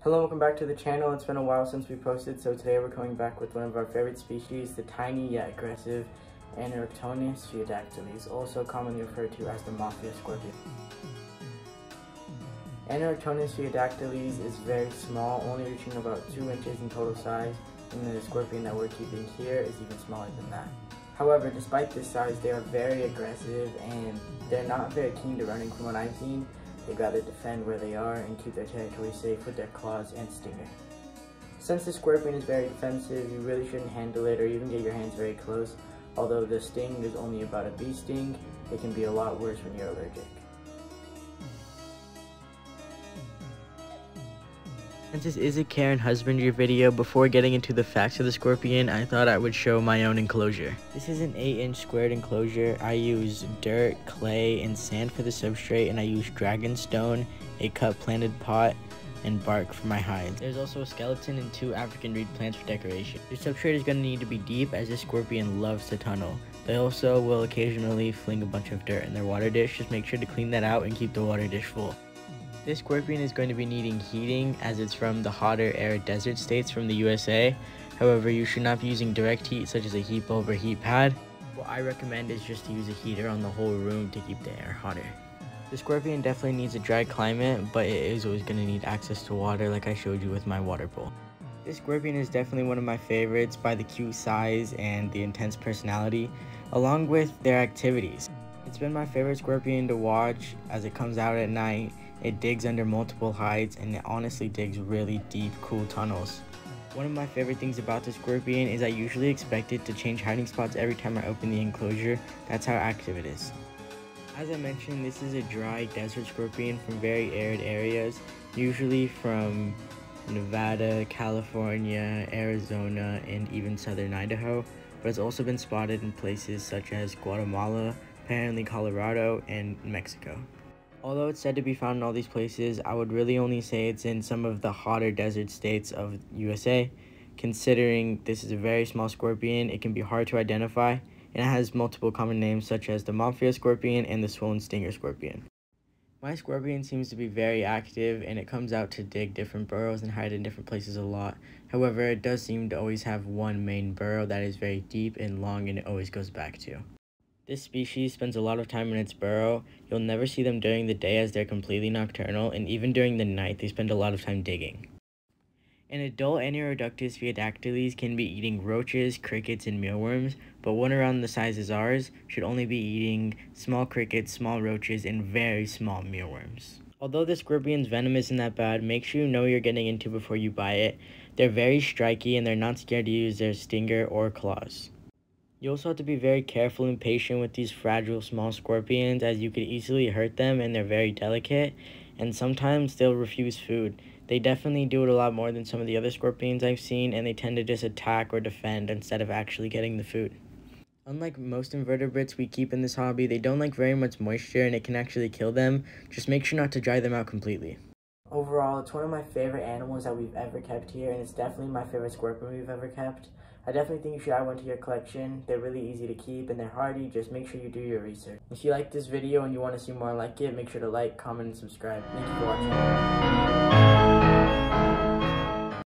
Hello, welcome back to the channel. It's been a while since we posted, so today we're coming back with one of our favorite species, the tiny yet aggressive Anuroctonus phaiodactylus, also commonly referred to as the Mafia scorpion. Anuroctonus phaiodactylus is very small, only reaching about 2 inches in total size, and the scorpion that we're keeping here is even smaller than that. However, despite this size, they are very aggressive and they're not very keen to running from what I've seen. They'd rather defend where they are and keep their territory safe with their claws and stinger. Since the scorpion is very defensive, you really shouldn't handle it or even get your hands very close. Although the sting is only about a bee sting, it can be a lot worse when you're allergic. Since this is a care and husbandry video, before getting into the facts of the scorpion, I thought I would show my own enclosure. This is an 8-inch squared enclosure. I use dirt, clay, and sand for the substrate, and I use dragonstone, a cut planted pot, and bark for my hides. There's also a skeleton and 2 African reed plants for decoration. Your substrate is going to need to be deep, as this scorpion loves to tunnel. They also will occasionally fling a bunch of dirt in their water dish. Just make sure to clean that out and keep the water dish full. This scorpion is going to be needing heating, as it's from the hotter arid desert states from the USA. However, you should not be using direct heat such as a heat bulb or heat pad. What I recommend is just to use a heater on the whole room to keep the air hotter. The scorpion definitely needs a dry climate, but it is always going to need access to water like I showed you with my water bowl. This scorpion is definitely one of my favorites by the cute size and the intense personality, along with their activities. It's been my favorite scorpion to watch as it comes out at night. It digs under multiple heights, and it honestly digs really deep, cool tunnels. One of my favorite things about the scorpion is I usually expect it to change hiding spots every time I open the enclosure. That's how active it is. As I mentioned, this is a dry desert scorpion from very arid areas, usually from Nevada, California, Arizona, and even southern Idaho, but it's also been spotted in places such as Guatemala, apparently Colorado, and Mexico. Although it's said to be found in all these places, I would really only say it's in some of the hotter desert states of USA. Considering this is a very small scorpion, it can be hard to identify, and it has multiple common names such as the Mafia scorpion and the swollen stinger scorpion. My scorpion seems to be very active, and it comes out to dig different burrows and hide in different places a lot. However, it does seem to always have one main burrow that is very deep and long, and it always goes back to. This species spends a lot of time in its burrow. You'll never see them during the day as they're completely nocturnal, and even during the night they spend a lot of time digging. An adult Anuroctonus phaiodactylus can be eating roaches, crickets, and mealworms, but one around the size as ours should only be eating small crickets, small roaches, and very small mealworms. Although the scorpion's venom isn't that bad, make sure you know what you're getting into before you buy it. They're very striky, and they're not scared to use their stinger or claws. You also have to be very careful and patient with these fragile small scorpions, as you could easily hurt them and they're very delicate, and sometimes they'll refuse food. They definitely do it a lot more than some of the other scorpions I've seen, and they tend to just attack or defend instead of actually getting the food. Unlike most invertebrates we keep in this hobby, they don't like very much moisture and it can actually kill them. Just make sure not to dry them out completely. Overall, it's one of my favorite animals that we've ever kept here, and it's definitely my favorite scorpion we've ever kept. I definitely think you should add one to your collection. They're really easy to keep and they're hardy. Just make sure you do your research. If you like this video and you want to see more like it, make sure to like, comment, and subscribe. Thank you for watching.